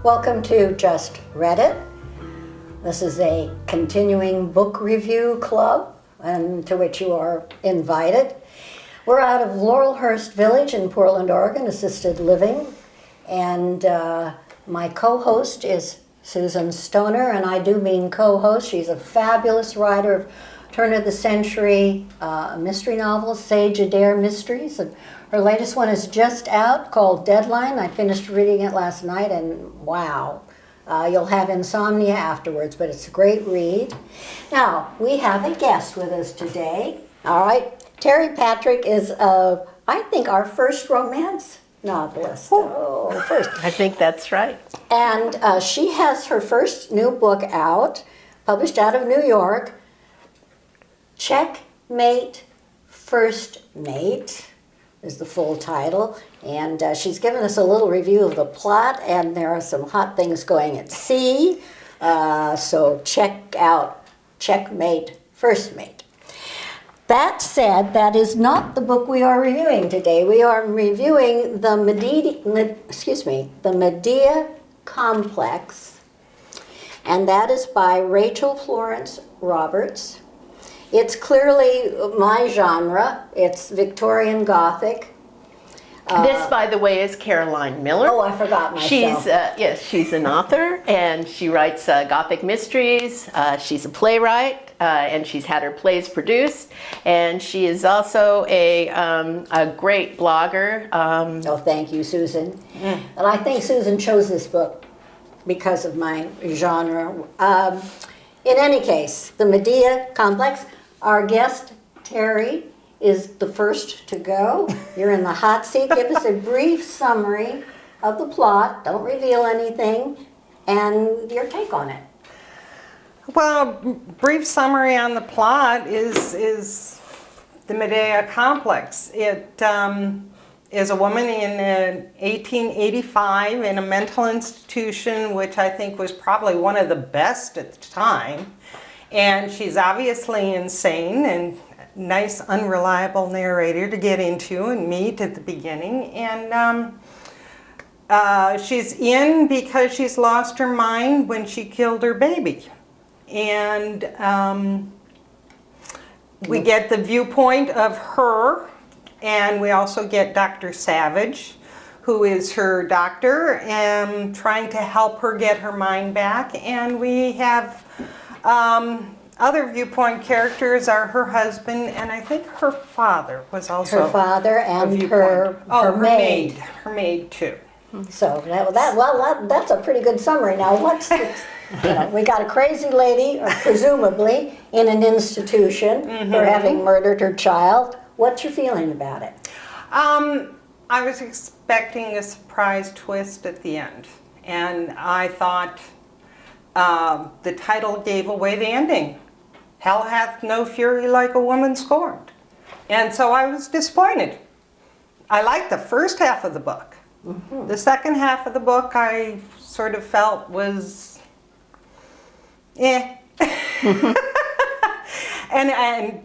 Welcome to Just Read It. This is a continuing book review club and to which you are invited. We're out of Laurelhurst Village in Portland, Oregon, assisted living, and my co-host is Susan Stoner, and I do mean co-host. She's a fabulous writer of turn-of-the-century mystery novels, Sage Adair Mysteries, and her latest one is just out called Deadline. I finished reading it last night, and wow, you'll have insomnia afterwards, but it's a great read. Now, we have a guest with us today. All right, Terri Patrick is, I think, our first romance novelist. Oh, first. I think that's right. And she has her first new book out, published out of New York, Checkmate, First Mate is the full title. And she's given us a little review of the plot, and there are some hot things going at sea. So check out Checkmate, First Mate. That said, that is not the book we are reviewing today. We are reviewing the Medea Complex, and that is by Rachel Florence Roberts. It's clearly my genre. It's Victorian Gothic. This, by the way, is Caroline Miller. Oh, I forgot myself. Yes, she's an author, and she writes Gothic mysteries. She's a playwright, and she's had her plays produced. And she is also a great blogger. Oh, thank you, Susan. And I think Susan chose this book because of my genre. In any case, the Medea Complex. Our guest, Terri, is the first to go. You're in the hot seat. Give us a brief summary of the plot. Don't reveal anything, and your take on it. Well, brief summary on the plot is the Medea Complex. It is a woman in 1885 in a mental institution, which I think was probably one of the best at the time. And she's obviously insane, and nice, unreliable narrator to get into and meet at the beginning. And she's in because she's lost her mind when she killed her baby. And we get the viewpoint of her, and we also get Dr. Savage, who is her doctor, and trying to help her get her mind back. And we have other viewpoint characters are her husband, and I think her father was also her father and her maid. Her maid too. So that's a pretty good summary. Now, what's the, we got a crazy lady, presumably in an institution for having murdered her child. What's your feeling about it? I was expecting a surprise twist at the end, and I thought the title gave away the ending. Hell hath no fury like a woman scorned. And so I was disappointed. I liked the first half of the book. The second half of the book I sort of felt was and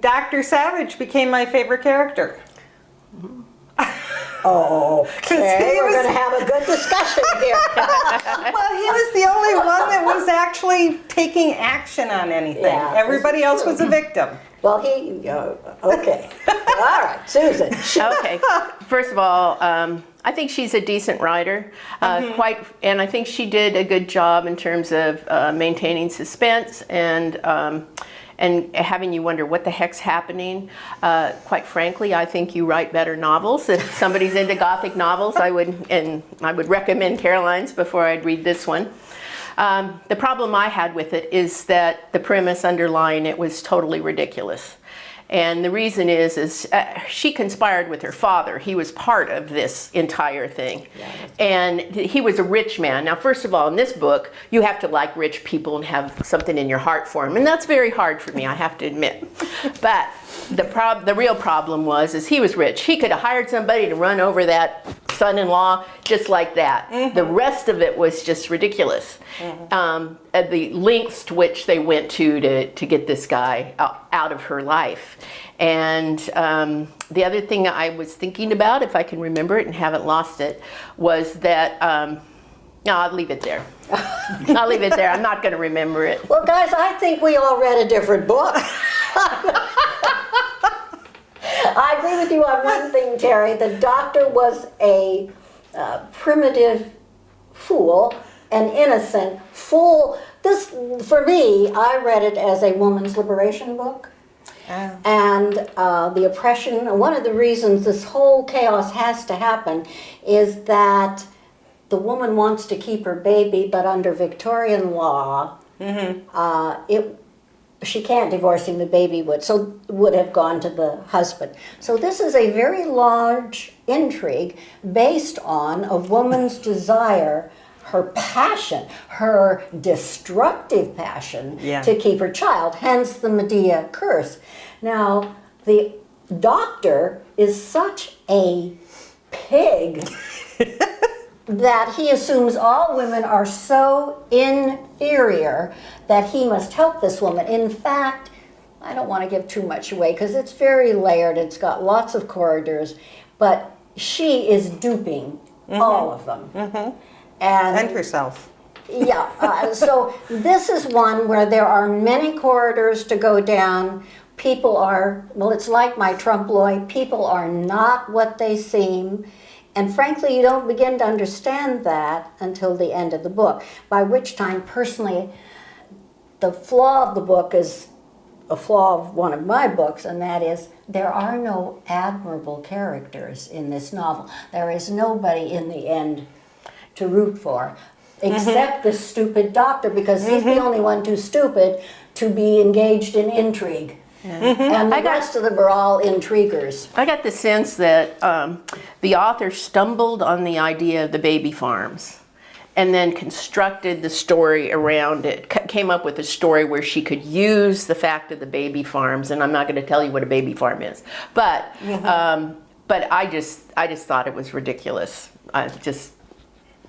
Dr. Savage became my favorite character. Okay, we're going to have a good discussion here. Well, he was the only one that was actually taking action on anything. Yeah, everybody else was a victim. Well, okay. All right, Susan. Okay, first of all, I think she's a decent writer, and I think she did a good job in terms of maintaining suspense and having you wonder what the heck's happening. Quite frankly, I think you write better novels. If somebody's into Gothic novels, I would recommend Caroline's before I'd read this one. The problem I had with it is that the premise underlying it was totally ridiculous. And the reason is she conspired with her father. He was part of this entire thing. And he was a rich man. Now, first of all, in this book, you have to like rich people and have something in your heart for them. And that's very hard for me, I have to admit. But the real problem was he was rich. He could have hired somebody to run over that son-in-law just like that. The rest of it was just ridiculous. At the lengths to which they went to get this guy out of her life. And the other thing I was thinking about, if I can remember it and haven't lost it, was that No, I'll leave it there. I'll leave it there. I'm not going to remember it. Well, guys, I think we all read a different book. I agree with you on one thing, Terry. The doctor was a primitive fool, an innocent fool. This, for me, I read it as a woman's liberation book. Oh. And the oppression, one of the reasons this whole chaos has to happen is that the woman wants to keep her baby, but under Victorian law, she can't divorce him, the baby would have gone to the husband. So this is a very large intrigue based on a woman's desire, her passion, her destructive passion to keep her child, hence the Medea curse. Now, the doctor is such a pig that he assumes all women are so inferior that he must help this woman. In fact, I don't want to give too much away because it's very layered, it's got lots of corridors, but she is duping all of them. And herself. Yeah, so this is one where there are many corridors to go down. People are, well, it's like my trompe l'oeil, people are not what they seem. And frankly, you don't begin to understand that until the end of the book, by which time, personally, the flaw of the book is a flaw of one of my books, and that is there are no admirable characters in this novel. There is nobody in the end to root for, except the stupid doctor, because he's the only one too stupid to be engaged in intrigue. And the rest of them are all intriguers. I got the sense that the author stumbled on the idea of the baby farms and then constructed the story around it, came up with a story where she could use the fact of the baby farms, and I'm not going to tell you what a baby farm is, but I just thought it was ridiculous.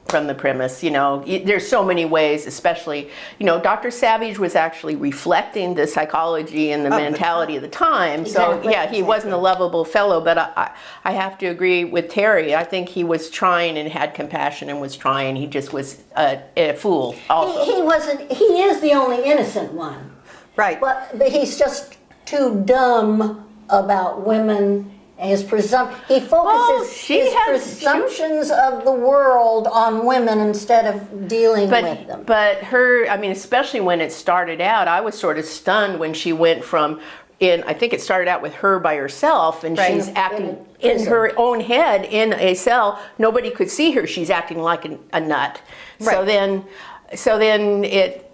From the premise, you know, there's so many ways, especially, you know, Dr. Savage was actually reflecting the psychology and the mentality of the time. So, yeah, he wasn't a lovable fellow, but I have to agree with Terry. I think he was trying and had compassion and was trying. He just was a fool also. He is the only innocent one. Right. But he's just too dumb about women. He focuses his presumptions of the world on women instead of dealing with them. But her, I mean, especially when it started out, I was sort of stunned when she went from, I think it started out with her by herself, and she's acting in her own head in a cell. Nobody could see her. She's acting like a nut. Right. So then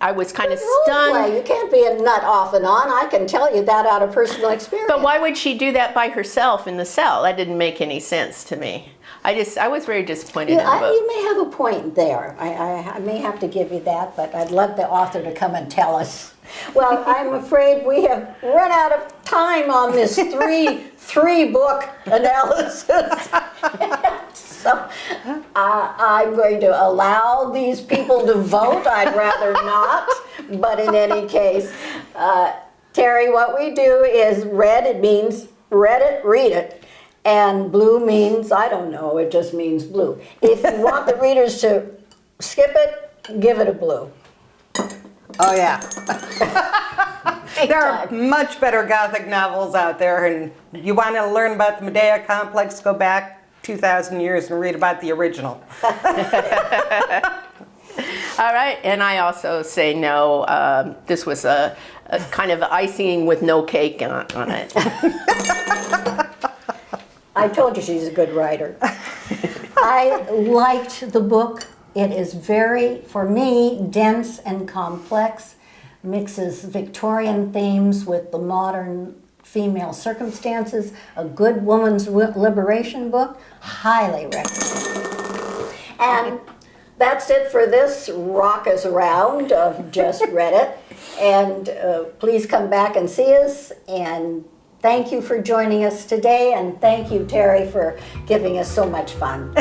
I was kind of stunned. You can't be a nut off and on. I can tell you that out of personal experience. But why would she do that by herself in the cell? That didn't make any sense to me. I was very disappointed in the book. You may have a point there. I may have to give you that, but I'd love the author to come and tell us. Well, I'm afraid we have run out of time on this three book analysis. So I'm going to allow these people to vote. I'd rather not. But in any case, Terry, what we do is red, it means read it, read it. And blue means, I don't know, it just means blue. If you want the readers to skip it, give it a blue. Oh, yeah. There are much better Gothic novels out there, and you want to learn about the Medea Complex, go back 2,000 years and read about the original. All right, and I also say no. This was a kind of icing with no cake on it. I told you she's a good writer. I liked the book. It is very, for me, dense and complex, mixes Victorian themes with the modern female circumstances, a good woman's liberation book, highly recommended. And that's it for this raucous round of Just Read It. And please come back and see us, and thank you for joining us today, and thank you, Terry, for giving us so much fun.